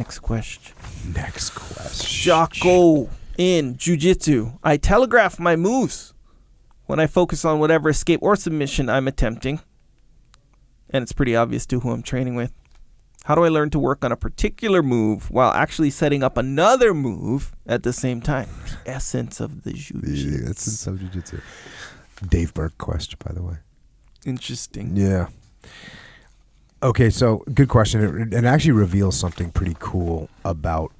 Next question. Jocko, in Jiu-Jitsu, I telegraph my moves when I focus on whatever escape or submission I'm attempting. And it's pretty obvious to who I'm training with. How do I learn to work on a particular move while actually setting up another move at the same time? The essence of the Jiu-Jitsu. The essence of Jiu-Jitsu. Dave Burke question, by the way. Interesting. Yeah. Okay, so good question. It actually reveals something pretty cool about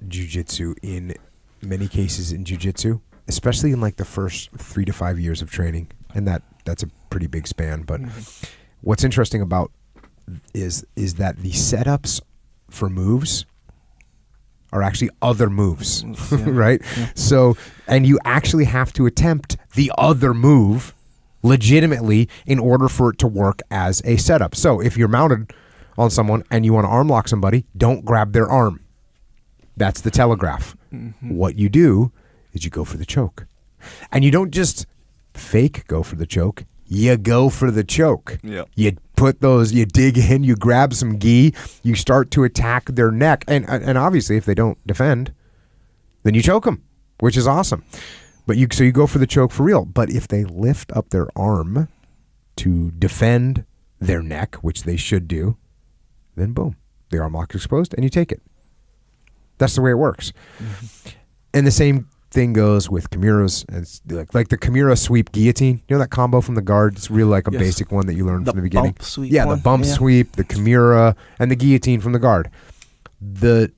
Jiu-Jitsu in many cases in Jiu-Jitsu, especially in like the first 3 to 5 years of training. And that's a pretty big span. But what's interesting about is that the setups for moves are actually other moves, right? Yeah. So, and you actually have to attempt the other move legitimately in order for it to work as a setup. So if you're mounted on someone and you want to arm lock somebody, don't grab their arm. That's the telegraph. What you do is you go for the choke. And you don't just fake go for the choke. You go for the choke. Yeah. You put those, you dig in, you grab some gi, you start to attack their neck. And obviously if they don't defend, then you choke them, which is awesome. But so you go for the choke for real. But if they lift up their arm to defend their neck, which they should do, then boom, the arm lock is exposed and you take it. That's the way it works. And the same thing goes with Kimuras. It's like the Kimura sweep guillotine. You know that combo from the guard? It's really like a basic one that you learned from the beginning. Bump sweep the bump sweep, the Kimura, and the guillotine from the guard. The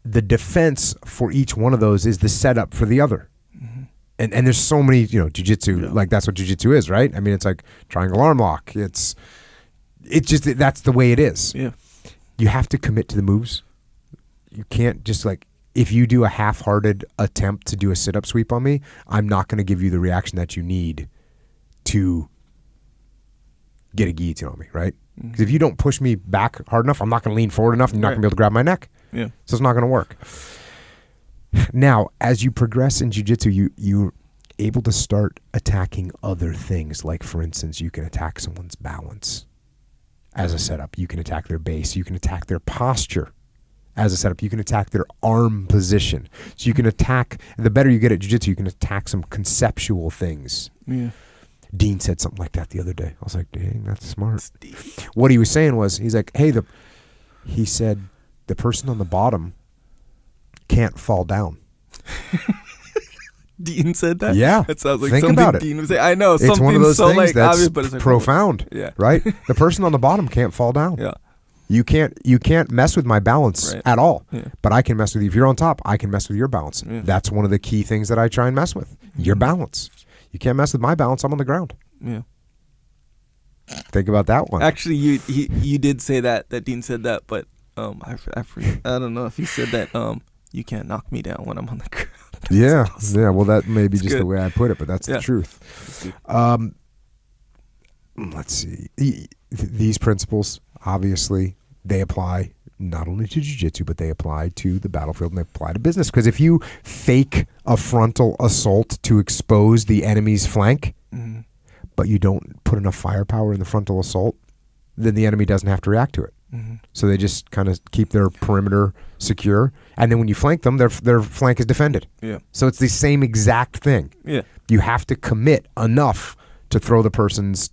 defense for each one of those is the setup for the other. And there's so many, jiu-jitsu, like that's what jiu-jitsu is, right? I mean, it's like triangle arm lock. It's just, that's the way it is. Yeah. You have to commit to the moves. You can't just if you do a half-hearted attempt to do a sit-up sweep on me, I'm not going to give you the reaction that you need to get a guillotine on me, right? Because if you don't push me back hard enough, I'm not going to lean forward enough, and you're not going to be able to grab my neck. Yeah. So it's not going to work. Now, as you progress in jiu-jitsu, you're able to start attacking other things. Like, for instance, you can attack someone's balance as a setup. You can attack their base. You can attack their posture as a setup. You can attack their arm position. So you can attack, the better you get at jiu-jitsu, you can attack some conceptual things. Yeah. Dean said something like that the other day. I was like, dang, that's smart. What he was saying was, he's like, hey, he said, the person on the bottom can't fall down. Dean said that? Yeah. That sounds like Think something about it. Dean would say. I know. It's Something one of those so things that's obvious, but it's profound. Yeah. Right? The person on the bottom can't fall down. Yeah. You can't mess with my balance at all. Yeah. But I can mess with you. If you're on top, I can mess with your balance. Yeah. That's one of the key things that I try and mess with. Your balance. You can't mess with my balance. I'm on the ground. Yeah. Think about that one. Actually, you did say that Dean said that, but I don't know if he said that you can't knock me down when I'm on the ground. Yeah. Awesome. Yeah. Well, that may be just good. the way I put it, but that's the truth. Let's see. These principles, obviously, they apply not only to jiu-jitsu, but they apply to the battlefield and they apply to business. Because if you fake a frontal assault to expose the enemy's flank, but you don't put enough firepower in the frontal assault, then the enemy doesn't have to react to it. So they just kind of keep their perimeter secure. And then when you flank them, their flank is defended. Yeah. So it's the same exact thing. Yeah. You have to commit enough to throw the person's,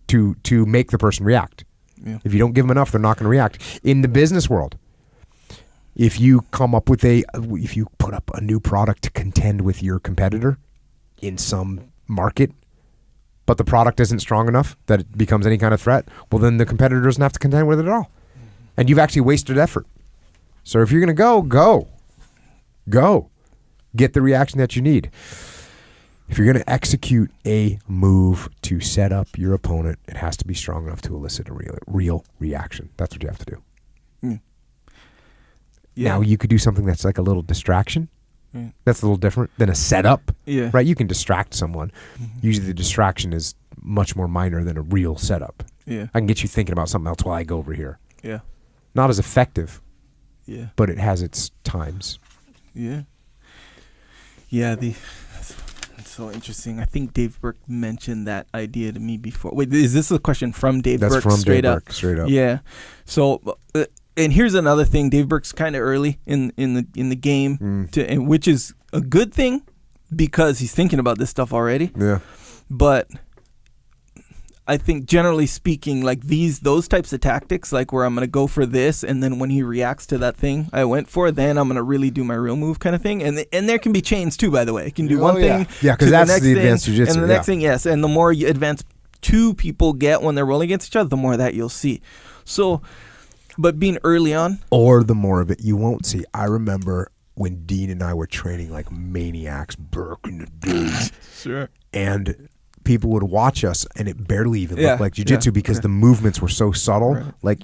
to make the person react. Yeah. If you don't give them enough, they're not going to react. In the business world, if you if you put up a new product to contend with your competitor in some market, but the product isn't strong enough that it becomes any kind of threat, well, then the competitor doesn't have to contend with it at all. And you've actually wasted effort. So if you're going to go. Get the reaction that you need. If you're going to execute a move to set up your opponent, it has to be strong enough to elicit a real reaction. That's what you have to do. Yeah. Now, you could do something that's like a little distraction. That's a little different than a setup. Yeah. Right? You can distract someone. Usually the distraction is much more minor than a real setup. Yeah. I can get you thinking about something else while I go over here. Yeah. Not as effective. Yeah. But it has its times. Yeah. Yeah, it's so interesting. I think Dave Burke mentioned that idea to me before. Wait, is this a question from Dave Burke? That's from Dave Burke, straight up. Yeah. So And here's another thing: Dave Burke's kind of early in the game, and which is a good thing because he's thinking about this stuff already. Yeah. But I think generally speaking, like those types of tactics, like where I'm going to go for this, and then when he reacts to that thing I went for, then I'm going to really do my real move kind of thing. And there can be chains too, by the way. It can do one thing. Yeah, because that's the advanced thing, jiu-jitsu. And the next thing, yes. And the more advanced two people get when they're rolling against each other, the more that you'll see. So, but being early on. Or the more of it you won't see. I remember when Dean and I were training like maniacs, Burke and the dudes. Sure. And people would watch us, and it barely even looked like jiu-jitsu because the movements were so subtle. Right. Like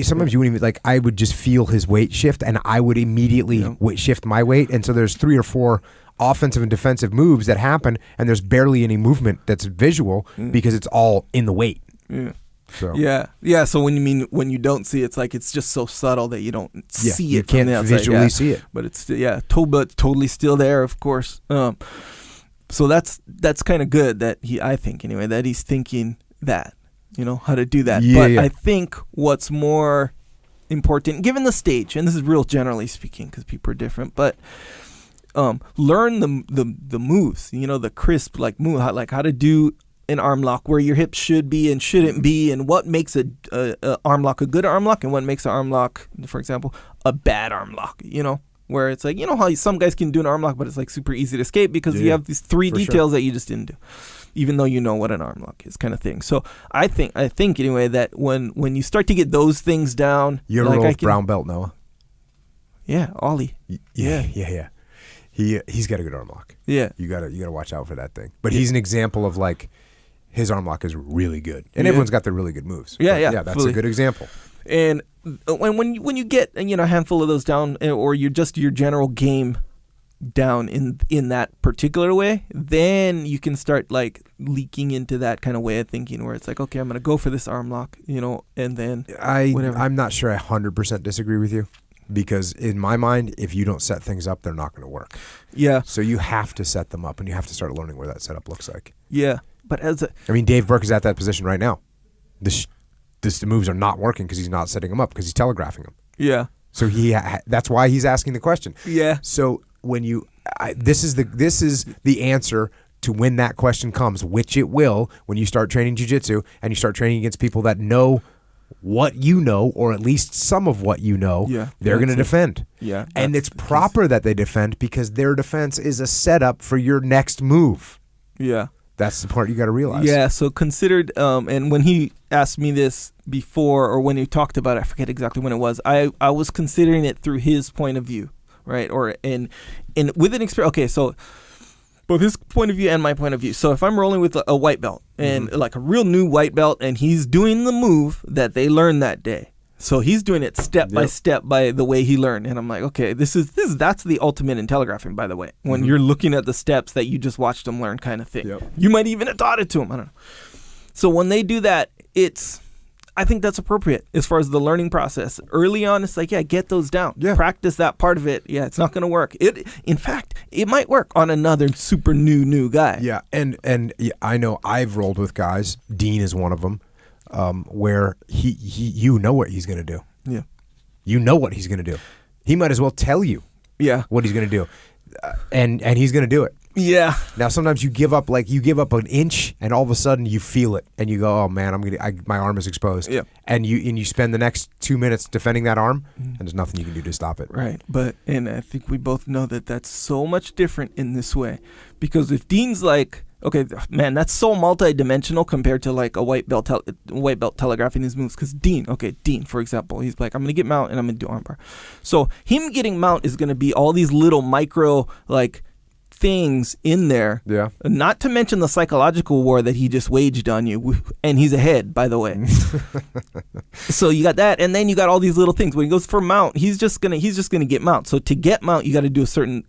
sometimes you wouldn't even, like, I would just feel his weight shift, and I would immediately shift my weight. And so there's 3 or 4 offensive and defensive moves that happen, and there's barely any movement that's visual because it's all in the weight. Yeah. So. Yeah. So when you don't see it, it's like it's just so subtle that you don't see it. You can't from the outside. visually see it. But it's totally still there, of course. So that's kind of good that I think anyway, that he's thinking that, how to do that. But I think what's more important, given the stage, and this is real generally speaking because people are different, but learn the moves, the crisp move, like how to do an arm lock where your hips should be and shouldn't be, and what makes a arm lock a good arm lock, and what makes an arm lock, for example, a bad arm lock. Where it's like, how some guys can do an arm lock, but it's like super easy to escape because you have these 3 details that you just didn't do, even though you know what an arm lock is, kind of thing. So I think anyway that when you start to get those things down, you're a little brown belt, Noah. Yeah, Ollie. Yeah. He's got a good arm lock. Yeah, you gotta watch out for that thing. But he's an example of like his arm lock is really good, and everyone's got their really good moves. Yeah, that's a good example. And when you get a handful of those down, or you're just your general game down in that particular way, then you can start like leaking into that kind of way of thinking where it's like, okay, I'm gonna go for this arm lock, and then I'm not sure I 100% disagree with you, because in my mind, if you don't set things up, they're not going to work. Yeah. So you have to set them up, and you have to start learning where that setup looks like. Yeah, but Dave Burke is at that position right now. The moves are not working because he's not setting them up, because he's telegraphing them. Yeah. So that's why he's asking the question. Yeah. So when this is the answer to when that question comes, which it will when you start training jiu-jitsu and you start training against people that know what you know, or at least some of what you know. Yeah. They're going to defend. Yeah. And it's proper that they defend, because their defense is a setup for your next move. Yeah. That's the part you got to realize. Yeah, so considered, and when he asked me this before, or when he talked about it, I forget exactly when it was, I was considering it through his point of view, right? Or and with an experience. Okay, so both his point of view and my point of view. So if I'm rolling with a white belt, and like a real new white belt, and he's doing the move that they learned that day. So he's doing it step by step by the way he learned. And I'm like, okay, that's the ultimate in telegraphing, by the way. When you're looking at the steps that you just watched them learn, kind of thing. Yep. You might even have taught it to him. I don't know. So when they do that, I think that's appropriate as far as the learning process. Early on, it's like, get those down. Yeah. Practice that part of it. Yeah, it's not going to work. In fact, it might work on another super new guy. Yeah, and I know I've rolled with guys. Dean is one of them. Where you know what he's going to do. Yeah. You know what he's going to do. He might as well tell you what he's going to do. And he's going to do it. Yeah. Now, sometimes you give up an inch, and all of a sudden you feel it, and you go, oh man, my arm is exposed. Yeah. And you spend the next 2 minutes defending that arm, and there's nothing you can do to stop it. Right. And I think we both know that that's so much different in this way, because if Dean's like, okay, man, that's so multi-dimensional compared to like a white belt telegraphing his moves. Because Dean, for example, he's like, I'm going to get mount and I'm going to do armbar. So him getting mount is going to be all these little micro like things in there. Yeah. Not to mention the psychological war that he just waged on you. And he's ahead, by the way. So you got that. And then you got all these little things. When he goes for mount, he's just going to get mount. So to get mount, you got to do a certain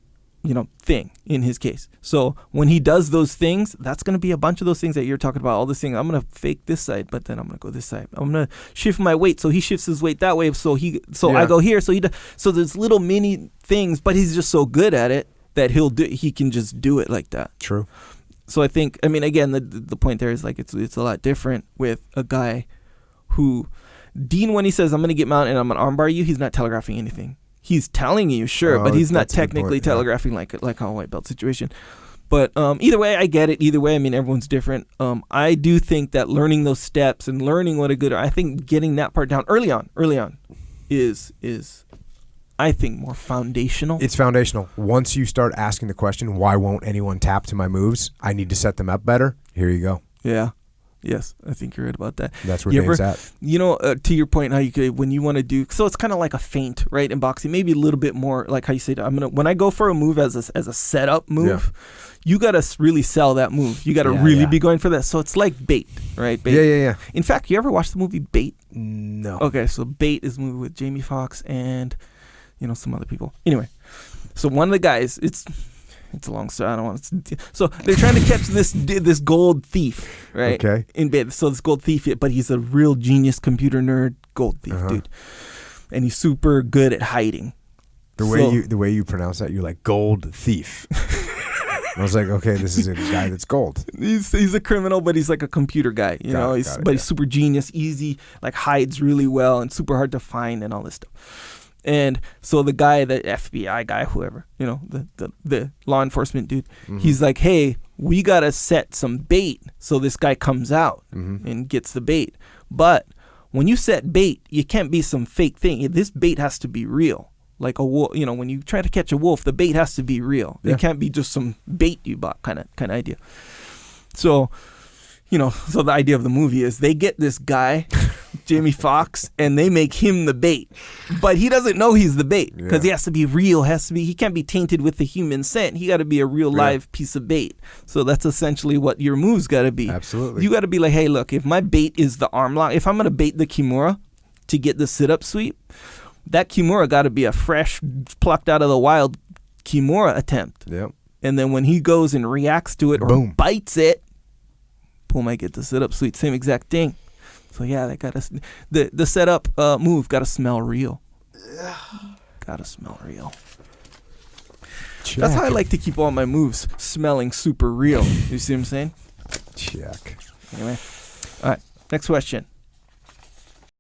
thing in his case. So when he does those things, that's going to be a bunch of those things that you're talking about. All this thing, I'm going to fake this side, but then I'm going to go this side. I'm going to shift my weight, so he shifts his weight that way. So I go here. So there's little mini things, but he's just so good at it that he can just do it like that. True. So I think, again, the point there is like it's a lot different with a guy who, Dean, when he says, I'm going to get mounted and I'm going to armbar you, he's not telegraphing anything. He's telling you, sure, but he's not technically telegraphing like a white belt situation. But either way, I get it. Either way, I mean, everyone's different. I do think that learning those steps and learning what a good, I think getting that part down early on is I think more foundational. It's foundational. Once you start asking the question, why won't anyone tap to my moves? I need to set them up better. Here you go. Yeah. Yes, I think you're right about that. That's where Dave's at. You know, to your point, how you could, when you want to do, so it's kind of like a feint, right? In boxing, maybe a little bit more like how you say, when I go for a move as a setup move, you got to really sell that move. You got to really be going for that. So it's like Bait, right? Bait. Yeah. In fact, you ever watched the movie Bait? No. Okay, so Bait is a movie with Jamie Foxx and, some other people. Anyway, so one of the guys, it's a long story. I don't want to. So they're trying to catch this gold thief, right? Okay. In bed. So this gold thief, but he's a real genius computer nerd gold thief, dude, and he's super good at hiding. The way you pronounce that, you're like gold thief. I was like, okay, this is a guy that's gold. He's a criminal, but he's like a computer guy, he's super genius, easy, like hides really well, and super hard to find, and all this stuff. And so the guy, the FBI guy, whoever, the law enforcement dude, he's like, hey, we got to set some bait so this guy comes out and gets the bait. But when you set bait, you can't be some fake thing. This bait has to be real. Like a wolf, when you try to catch a wolf, the bait has to be real. It can't be just some bait you bought kind of idea. So, so the idea of the movie is they get this guy, Jamie Foxx, and they make him the bait. But he doesn't know he's the bait because he has to be real. He can't be tainted with the human scent. He got to be a real live piece of bait. So that's essentially what your move's got to be. Absolutely. You got to be like, hey, look, if my bait is the arm lock, if I'm going to bait the Kimura to get the sit-up sweep, that Kimura got to be a fresh, plucked out of the wild Kimura attempt. Yep. And then when he goes and reacts to it or boom, bites it, boom, I get the sit-up sweep. Same exact thing. So yeah, they got to the setup move got to smell real. Got to smell real. Check. That's how I like to keep all my moves smelling super real. You see what I'm saying? Check. Anyway, all right. Next question.